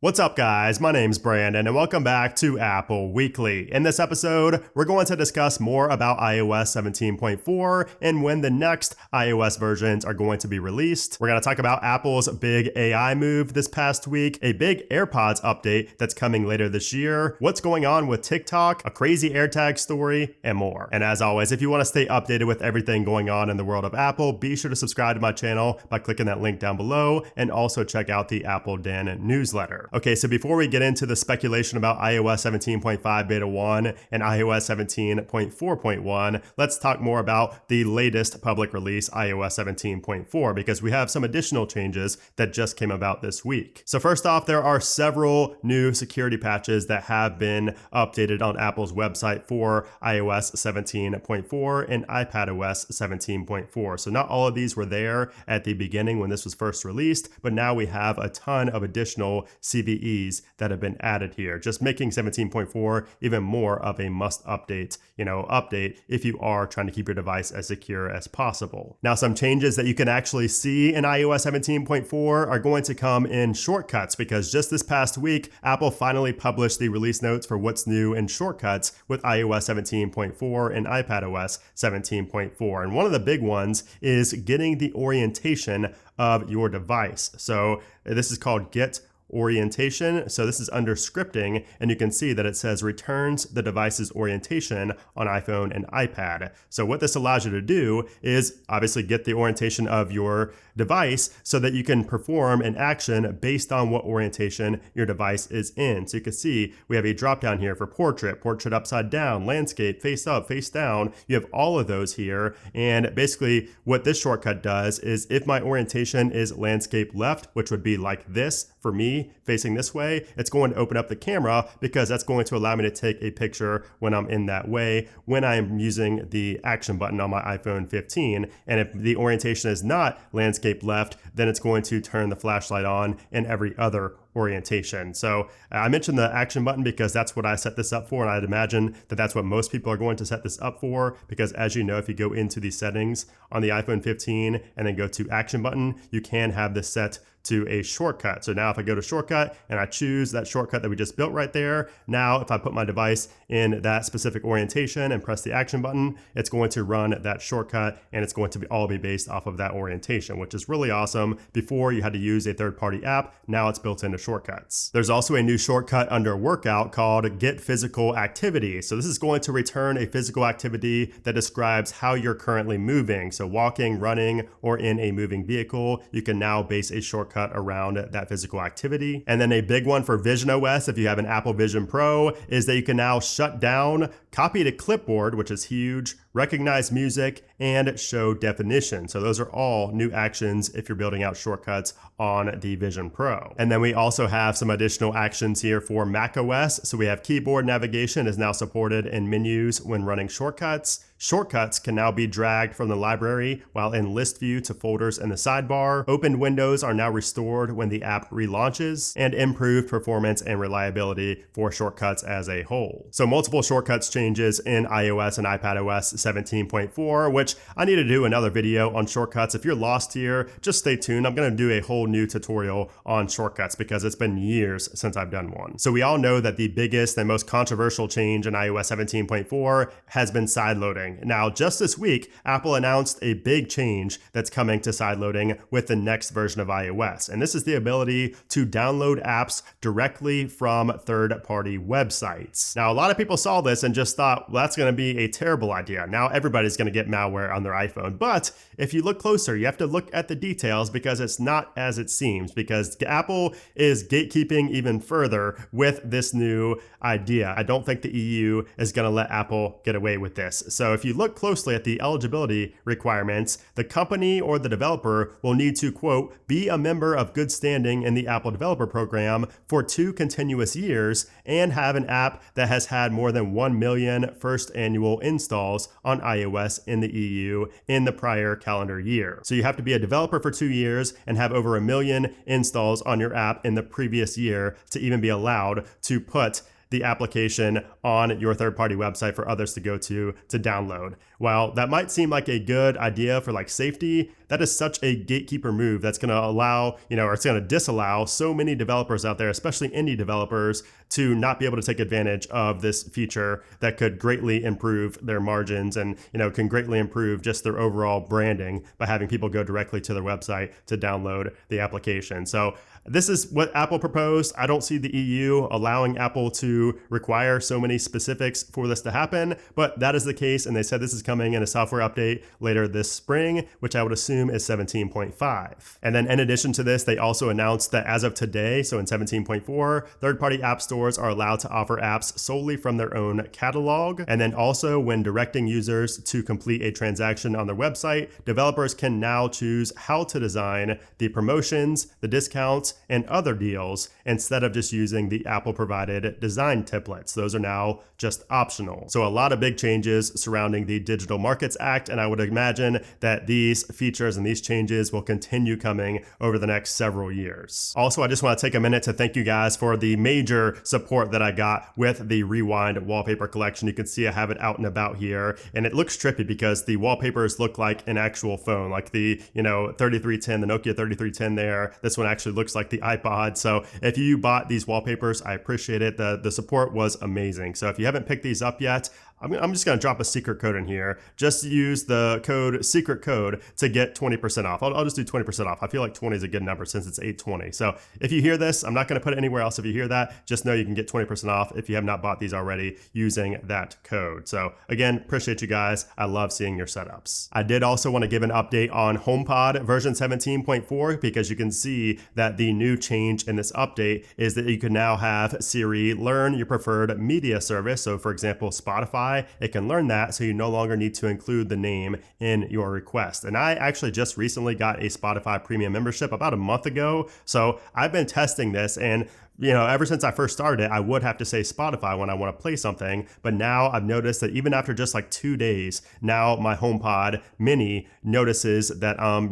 What's up, guys? My name's Brandon, and welcome back to Apple Weekly. In this episode, we're going to discuss more about iOS 17.4 and when the next iOS versions are going to be released. We're going to talk about Apple's big AI move this past week, a big AirPods update that's coming later this year, what's going on with TikTok, a crazy AirTag story, and more. And as always, if you want to stay updated with everything going on in the world of Apple, be sure to subscribe to my channel by clicking that link down below, and also check out the Apple Den newsletter. Okay, so before we get into the speculation about iOS 17.5 Beta 1 and iOS 17.4.1, let's talk more about the latest public release, iOS 17.4, because we have some additional changes that just came about this week. So first off, there are several new security patches that have been updated on Apple's website for iOS 17.4 and iPadOS 17.4. So not all of these were there at the beginning when this was first released, but now we have a ton of additional CVEs that have been added here, just making 17.4 even more of a must update if you are trying to keep your device as secure as possible. Now, some changes that you can actually see in iOS 17.4 are going to come in shortcuts, because just this past week, Apple finally published the release notes for what's new in shortcuts with iOS 17.4 and iPadOS 17.4. And one of the big ones is getting the orientation of your device. So this is called Get Orientation. So this is under scripting, and you can see that it says returns the device's orientation on iPhone and iPad. So what this allows you to do is obviously get the orientation of your device so that you can perform an action based on what orientation your device is in. So you can see we have a drop down here for portrait upside down, landscape, face up, face down. You have all of those here. And basically what this shortcut does is if my orientation is landscape left, which would be like this for me, facing this way, it's going to open up the camera because that's going to allow me to take a picture when I'm in that way when I'm using the action button on my iPhone 15. And if the orientation is not landscape left, then it's going to turn the flashlight on in every other orientation. So I mentioned the action button because that's what I set this up for, and I'd imagine that that's what most people are going to set this up for, because as you know, if you go into the settings on the iPhone 15 and then go to action button, you can have this set to a shortcut. So now if I go to shortcut and I choose that shortcut that we just built right there, now if I put my device in that specific orientation and press the action button, it's going to run that shortcut, and it's going to all be based off of that orientation, which is really awesome. Before you had to use a third-party app, now it's built into shortcuts. There's also a new shortcut under workout called Get Physical Activity. So this is going to return a physical activity that describes how you're currently moving. So walking, running, or in a moving vehicle, you can now base a shortcut around that physical activity. And then a big one for Vision OS, if you have an Apple Vision Pro, is that you can now shut down, copy to clipboard, which is huge, recognize music, and show definition. So those are all new actions if you're building out shortcuts on the Vision Pro. And then we also have some additional actions here for macOS. So we have keyboard navigation is now supported in menus when running shortcuts. Shortcuts can now be dragged from the library while in list view to folders in the sidebar. Opened windows are now restored when the app relaunches, and improved performance and reliability for shortcuts as a whole. So multiple shortcuts changes in iOS and iPadOS 17.4, which I need to do another video on shortcuts. If you're lost here, just stay tuned. I'm going to do a whole new tutorial on shortcuts because it's been years since I've done one. So we all know that the biggest and most controversial change in iOS 17.4 has been sideloading. Now, just this week, Apple announced a big change that's coming to sideloading with the next version of iOS. And this is the ability to download apps directly from third-party websites. Now, a lot of people saw this and just thought, well, that's going to be a terrible idea. Now everybody's going to get malware on their iPhone. But if you look closer, you have to look at the details, because it's not as it seems, because Apple is gatekeeping even further with this new idea. I don't think the EU is going to let Apple get away with this. So if you look closely at the eligibility requirements, the company or the developer will need to, quote, be a member of good standing in the Apple Developer Program for 2 continuous years and have an app that has had more than 1 million first annual installs on iOS in the EU in the prior calendar year. So you have to be a developer for 2 years and have over 1 million installs on your app in the previous year to even be allowed to put the application on your third-party website for others to go to download. While that might seem like a good idea for like safety, that is such a gatekeeper move that's going to allow, or it's going to disallow so many developers out there, especially indie developers, to not be able to take advantage of this feature that could greatly improve their margins and, can greatly improve just their overall branding by having people go directly to their website to download the application. So this is what Apple proposed. I don't see the EU allowing Apple to require so many specifics for this to happen, but that is the case. And they said this is coming in a software update later this spring, which I would assume is 17.5. And then in addition to this, they also announced that as of today, so in 17.4, third-party app stores are allowed to offer apps solely from their own catalog. And then also when directing users to complete a transaction on their website, developers can now choose how to design the promotions, the discounts, and other deals instead of just using the Apple provided design templates. Those are now just optional. So a lot of big changes surrounding the Digital Markets Act, and I would imagine that these features and these changes will continue coming over the next several years. Also, I just want to take a minute to thank you guys for the major support that I got with the Rewind wallpaper collection. You can see I have it out and about here, and it looks trippy because the wallpapers look like an actual phone, like the 3310, the Nokia 3310 there. This one actually looks like the iPod. So if you bought these wallpapers, I appreciate it. The support was amazing. So if you haven't picked these up yet, I'm just going to drop a secret code in here. Just use the code secret code to get 20% off. I'll just do 20% off. I feel like 20 is a good number since it's 820. So if you hear this, I'm not going to put it anywhere else. If you hear that, just know you can get 20% off if you have not bought these already using that code. So again, appreciate you guys. I love seeing your setups. I did also want to give an update on HomePod version 17.4 because you can see that the new change in this update is that you can now have Siri learn your preferred media service. So for example, Spotify, it can learn that, so you no longer need to include the name in your request. And I actually just recently got a Spotify premium membership about a month ago, so I've been testing this, and ever since I first started it, I would have to say Spotify when I want to play something. But now I've noticed that even after just like 2 days, now my HomePod mini notices that I'm,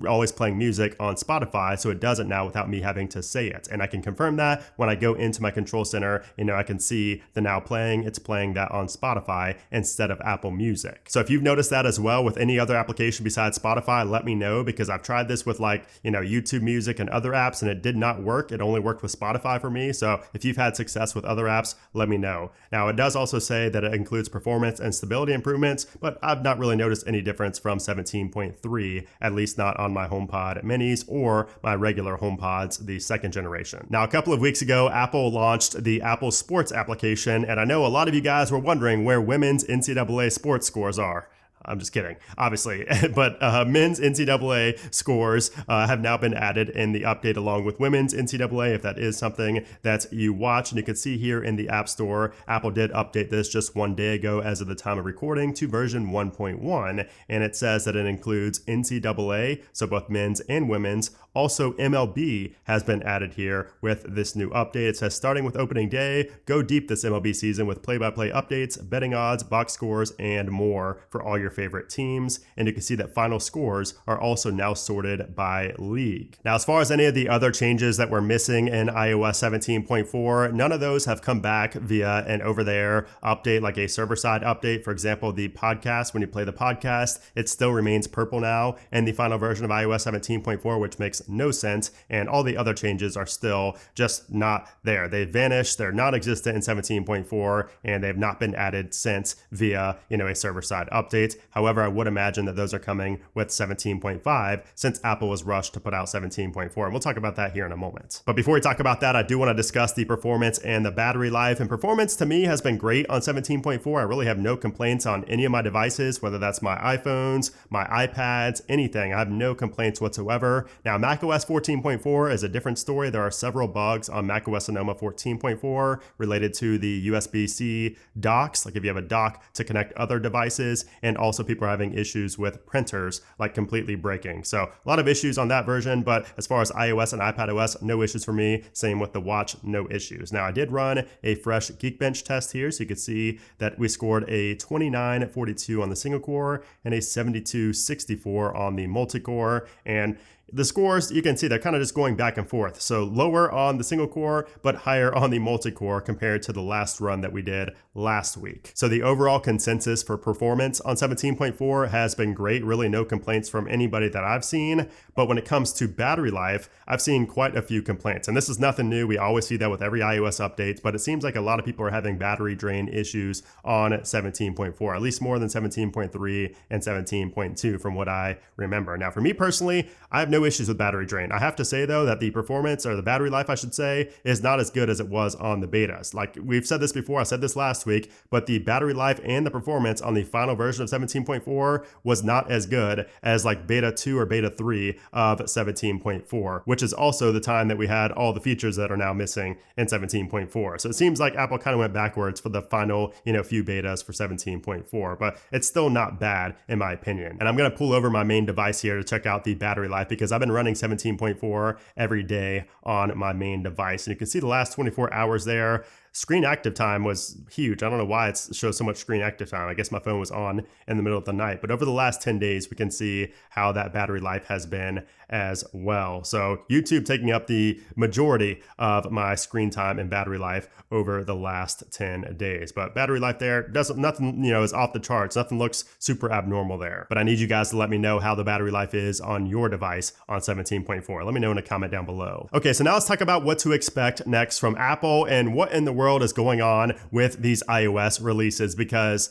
always playing music on Spotify. So it does it now without me having to say it. And I can confirm that when I go into my control center, I can see the now playing, it's playing that on Spotify instead of Apple Music. So if you've noticed that as well with any other application besides Spotify, let me know, because I've tried this with YouTube Music and other apps and it did not work. It only worked with Spotify for me. So if you've had success with other apps, let me know. Now, it does also say that it includes performance and stability improvements, but I've not really noticed any difference from 17.3, at least not on my HomePod minis or my regular HomePods, the second generation. Now, a couple of weeks ago, Apple launched the Apple Sports application, and I know a lot of you guys were wondering where women's NCAA sports scores are. I'm just kidding, obviously. But men's NCAA scores have now been added in the update along with women's NCAA, if that is something that you watch. And you can see here in the App Store, Apple did update this just 1 day ago as of the time of recording to version 1.1. And it says that it includes NCAA, so both men's and women's. Also, MLB has been added here with this new update. It says, starting with opening day, go deep this MLB season with play-by-play updates, betting odds, box scores, and more for all your favorite teams. And you can see that final scores are also now sorted by league. Now, as far as any of the other changes that were missing in iOS 17.4, none of those have come back via an over-there update, like a server-side update. For example, the podcast, when you play the podcast, it still remains purple now in the final version of iOS 17.4, which makes no sense. And all the other changes are still just not there. They vanished. They're non-existent in 17.4, and they've not been added since via, a server-side update. However, I would imagine that those are coming with 17.5 since Apple was rushed to put out 17.4. And we'll talk about that here in a moment. But before we talk about that, I do want to discuss the performance and the battery life. And performance to me has been great on 17.4. I really have no complaints on any of my devices, whether that's my iPhones, my iPads, anything. I have no complaints whatsoever. Now, macOS 14.4 is a different story. There are several bugs on macOS Sonoma 14.4 related to the USB-C docks, like if you have a dock to connect other devices, and also people are having issues with printers like completely breaking. So a lot of issues on that version, but as far as iOS and iPadOS, no issues for me. Same with the watch, no issues. Now, I did run a fresh Geekbench test here, so you can see that we scored a 2942 on the single core and a 7264 on the multi-core. And the scores, you can see they're kind of just going back and forth. So lower on the single core, but higher on the multi-core compared to the last run that we did last week. So the overall consensus for performance on 17.4 has been great. Really no complaints from anybody that I've seen. But when it comes to battery life, I've seen quite a few complaints. And this is nothing new. We always see that with every iOS update, but it seems like a lot of people are having battery drain issues on 17.4, at least more than 17.3 and 17.2 from what I remember. Now, for me personally, I have no issues with battery drain. I have to say though that the performance, or the battery life I should say, is not as good as it was on the betas. Like we've said this before, I said this last week, but the battery life and the performance on the final version of 17.4 was not as good as like beta 2 or beta 3 of 17.4, which is also the time that we had all the features that are now missing in 17.4. So it seems like Apple kind of went backwards for the final, few betas for 17.4, but it's still not bad in my opinion. And I'm going to pull over my main device here to check out the battery life because I've been running 17.4 every day on my main device. And you can see the last 24 hours there. Screen active time was huge. I don't know why it shows so much screen active time. I guess my phone was on in the middle of the night. But over the last 10 days, we can see how that battery life has been as well. So YouTube taking up the majority of my screen time and battery life over the last 10 days. But battery life there, nothing is off the charts. Nothing looks super abnormal there. But I need you guys to let me know how the battery life is on your device on 17.4. Let me know in a comment down below. Okay, so now let's talk about what to expect next from Apple and what in the world is going on with these iOS releases because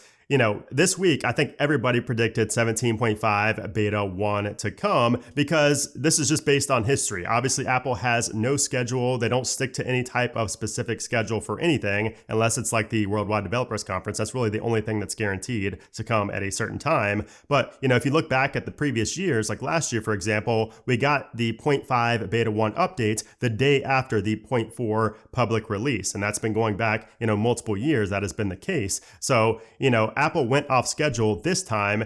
this week, I think everybody predicted 17.5 beta 1 to come because this is just based on history. Obviously, Apple has no schedule. They don't stick to any type of specific schedule for anything unless it's like the Worldwide Developers Conference. That's really the only thing that's guaranteed to come at a certain time. But, if you look back at the previous years, like last year, for example, we got the 0.5 beta 1 update the day after the 0.4 public release. And that's been going back, multiple years. That has been the case. So, Apple went off schedule this time,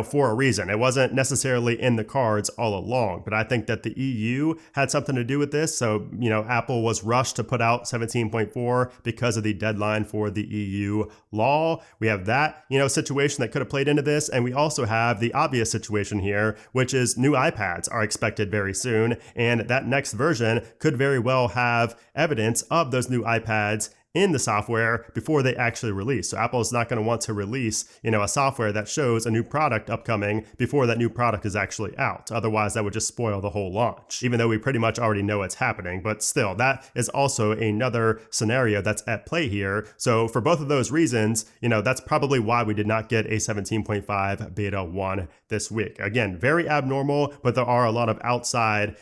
for a reason. It wasn't necessarily in the cards all along, but I think that the EU had something to do with this. So, Apple was rushed to put out 17.4 because of the deadline for the EU law. We have that, situation that could have played into this. And we also have the obvious situation here, which is new iPads are expected very soon. And that next version could very well have evidence of those new iPads in the software before they actually release. So Apple is not going to want to release, a software that shows a new product upcoming before that new product is actually out. Otherwise, that would just spoil the whole launch, even though we pretty much already know it's happening. But still, that is also another scenario that's at play here. So for both of those reasons, that's probably why we did not get a 17.5 beta 1 this week. Again, very abnormal, but there are a lot of outside,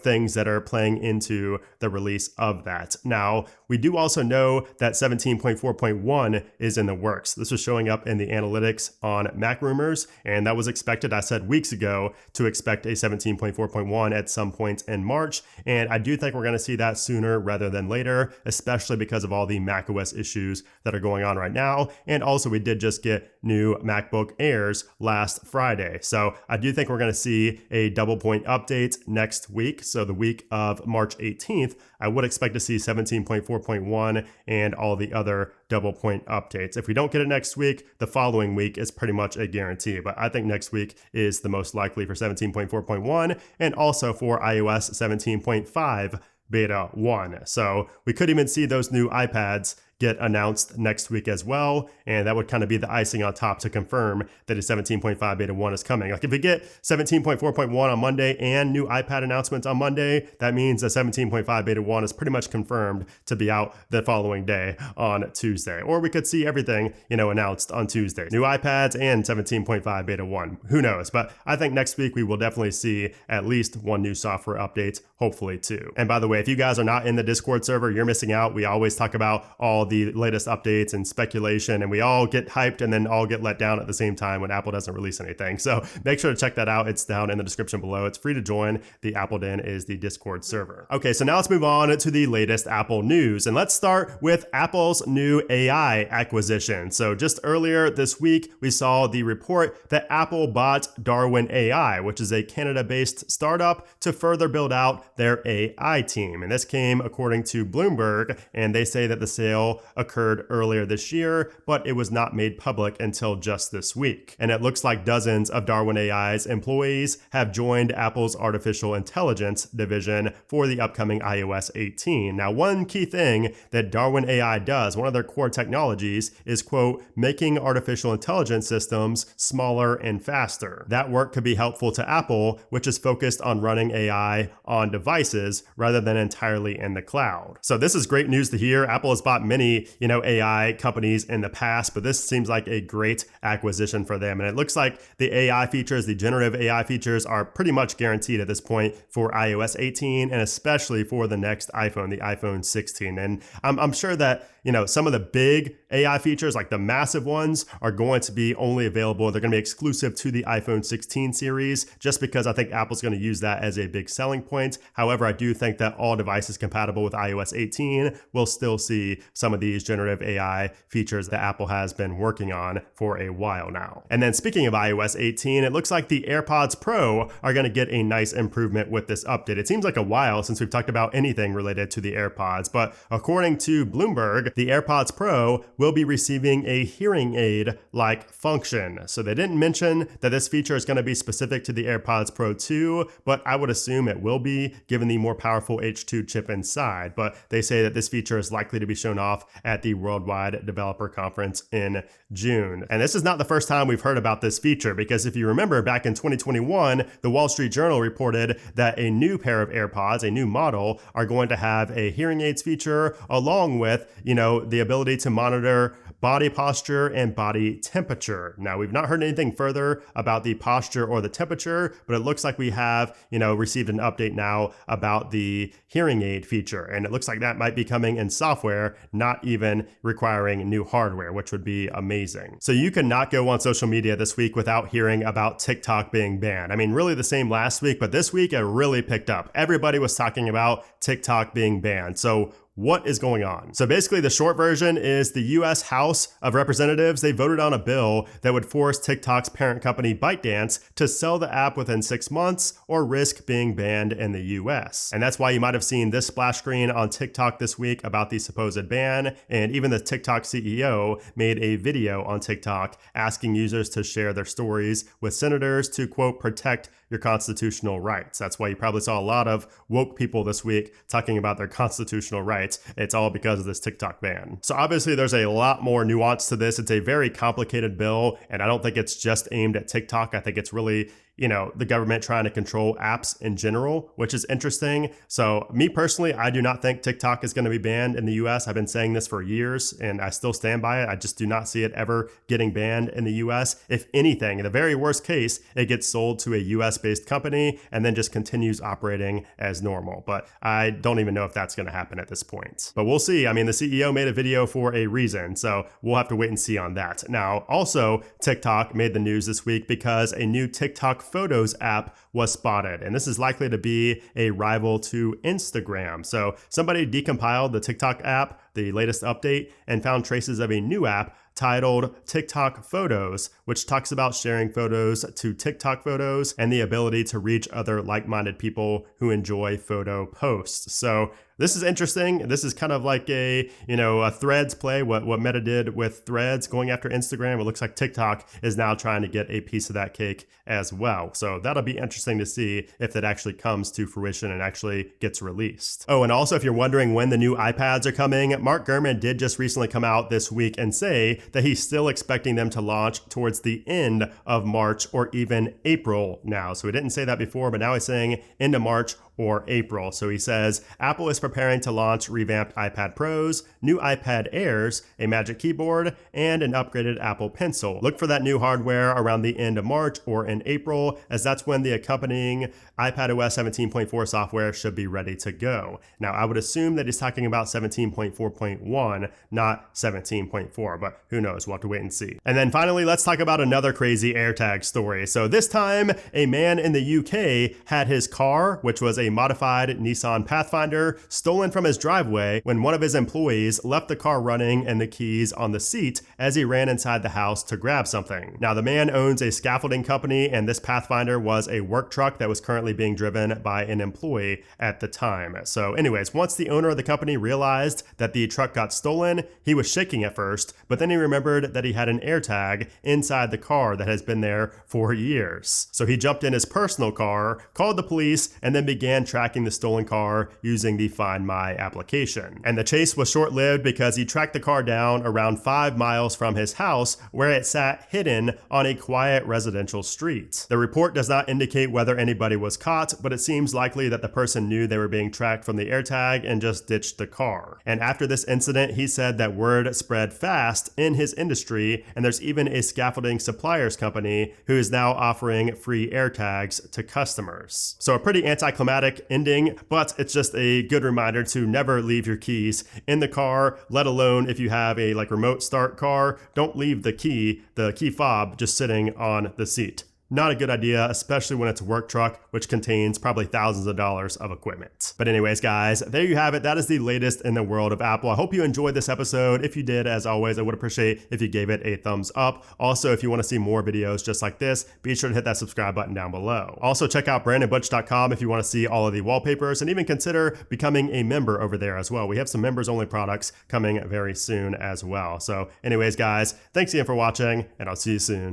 things that are playing into the release of that. Now, we do also know that 17.4.1 is in the works. This was showing up in the analytics on Mac Rumors, and that was expected, I said weeks ago, to expect a 17.4.1 at some point in March. And I do think we're going to see that sooner rather than later, especially because of all the macOS issues that are going on right now. And also, we did just get new MacBook Airs last Friday. So I do think we're going to see a double point update next week. So the week of March 18th, I would expect to see 17.4.1 and all the other double point updates. If we don't get it next week, the following week is pretty much a guarantee. But I think next week is the most likely for 17.4.1 and also for iOS 17.5 beta 1. So we could even see those new iPads get announced next week as well, and that would kind of be the icing on top to confirm that a 17.5 beta 1 is coming. Like if we get 17.4.1 on Monday and new iPad announcements on Monday, that means that 17.5 beta 1 is pretty much confirmed to be out the following day on Tuesday. Or we could see everything, announced on Tuesday. New iPads and 17.5 beta 1. Who knows? But I think next week we will definitely see at least one new software update, hopefully two. And by the way, if you guys are not in the Discord server, you're missing out. We always talk about all the latest updates and speculation, and we all get hyped and then all get let down at the same time when Apple doesn't release anything. So make sure to check that out. It's down in the description below. It's free to join. The Apple Den is the Discord server. Okay, so now let's move on to the latest Apple news, and let's start with Apple's new AI acquisition. So just earlier this week, we saw the report that Apple bought Darwin AI, which is a Canada-based startup, to further build out their AI team. And this came according to Bloomberg, and they say that the sale occurred earlier this year, but it was not made public until just this week. And it looks like dozens of Darwin AI's employees have joined Apple's artificial intelligence division for the upcoming iOS 18. Now, one key thing that Darwin AI does, one of their core technologies, is, quote, making artificial intelligence systems smaller and faster. That work could be helpful to Apple, which is focused on running AI on devices rather than entirely in the cloud. So this is great news to hear. Apple has bought many, AI companies in the past, but this seems like a great acquisition for them. And it looks like the AI features, the generative AI features, are pretty much guaranteed at this point for iOS 18 and especially for the next iPhone, the iPhone 16. And I'm sure that, some of the big AI features, like the massive ones, are going to be only available. They're going to be exclusive to the iPhone 16 series, just because I think Apple's going to use that as a big selling point. However, I do think that all devices compatible with iOS 18 will still see some of these generative AI features that Apple has been working on for a while now. And then speaking of iOS 18, it looks like the AirPods Pro are going to get a nice improvement with this update. It seems like a while since we've talked about anything related to the AirPods, but according to Bloomberg, the AirPods Pro will be receiving a hearing aid-like function. So they didn't mention that this feature is going to be specific to the AirPods Pro 2, but I would assume it will be, given the more powerful H2 chip inside. But they say that this feature is likely to be shown off at the Worldwide Developer Conference in June. And this is not the first time we've heard about this feature, because if you remember back in 2021, the Wall Street Journal reported that a new pair of AirPods, a new model, are going to have a hearing aids feature along with, the ability to monitor body posture and body temperature. Now, we've not heard anything further about the posture or the temperature, but it looks like we have, received an update now about the hearing aid feature. And it looks like that might be coming in software, not even requiring new hardware, which would be amazing. So you could not go on social media this week without hearing about TikTok being banned. I mean, really the same last week, but this week it really picked up. Everybody was talking about TikTok being banned. So what is going on? So basically the short version is the US House of Representatives, they voted on a bill that would force TikTok's parent company ByteDance to sell the app within 6 months or risk being banned in the US. And that's why you might have seen this splash screen on TikTok this week about the supposed ban. And even the TikTok CEO made a video on TikTok asking users to share their stories with senators to, quote, protect your constitutional rights. That's why you probably saw a lot of woke people this week talking about their constitutional rights. It's all because of this TikTok ban. So obviously there's a lot more nuance to this. It's a very complicated bill, and I don't think it's just aimed at TikTok. I think it's really, the government trying to control apps in general, which is interesting. So me personally, I do not think TikTok is going to be banned in the US. I've been saying this for years and I still stand by it. I just do not see it ever getting banned in the US. If anything, in the very worst case, it gets sold to a US based company and then just continues operating as normal. But I don't even know if that's going to happen at this point. But we'll see. I mean, the CEO made a video for a reason, so we'll have to wait and see on that. Now, also, TikTok made the news this week because a new TikTok Photos app was spotted, and this is likely to be a rival to Instagram. So somebody decompiled the TikTok app, the latest update, and found traces of a new app titled TikTok Photos, which talks about sharing photos to TikTok Photos and the ability to reach other like-minded people who enjoy photo posts. So this is interesting. This is kind of like a Threads play, what Meta did with Threads going after Instagram. It looks like TikTok is now trying to get a piece of that cake as well. So that'll be interesting to see if that actually comes to fruition and actually gets released. Oh, and also if you're wondering when the new iPads are coming, Mark Gurman did just recently come out this week and say that he's still expecting them to launch towards the end of March or even April now. So he didn't say that before, but now he's saying end of March or April. So he says Apple is preparing to launch revamped iPad Pros, new iPad Airs, a Magic Keyboard, and an upgraded Apple Pencil. Look for that new hardware around the end of March or in April, as that's when the accompanying iPadOS 17.4 software should be ready to go. Now, I would assume that he's talking about 17.4.1, not 17.4, but who knows? We'll have to wait and see. And then finally, let's talk about another crazy AirTag story. So this time, a man in the UK had his car, which was a modified Nissan Pathfinder stolen from his driveway when one of his employees left the car running and the keys on the seat as he ran inside the house to grab something. Now, the man owns a scaffolding company, and this Pathfinder was a work truck that was currently being driven by an employee at the time. So anyways, once the owner of the company realized that the truck got stolen, he was shaking at first, but then he remembered that he had an AirTag inside the car that has been there for years. So he jumped in his personal car, called the police, and then began tracking the stolen car using the Find My application. And the chase was short-lived because he tracked the car down around 5 miles from his house, where it sat hidden on a quiet residential street. The report does not indicate whether anybody was caught, but it seems likely that the person knew they were being tracked from the AirTag and just ditched the car. And after this incident, he said that word spread fast in his industry, and there's even a scaffolding suppliers company who is now offering free AirTags to customers. So a pretty anticlimactic ending, but it's just a good reminder to never leave your keys in the car, let alone if you have a remote start car. Don't leave the key fob just sitting on the seat. Not a good idea, especially when it's a work truck, which contains probably thousands of dollars of equipment. But anyways, guys, there you have it. That is the latest in the world of Apple. I hope you enjoyed this episode. If you did, as always, I would appreciate if you gave it a thumbs up. Also, if you want to see more videos just like this, be sure to hit that subscribe button down below. Also, check out brandonbutch.com if you want to see all of the wallpapers, and even consider becoming a member over there as well. We have some members-only products coming very soon as well. So anyways, guys, thanks again for watching, and I'll see you soon.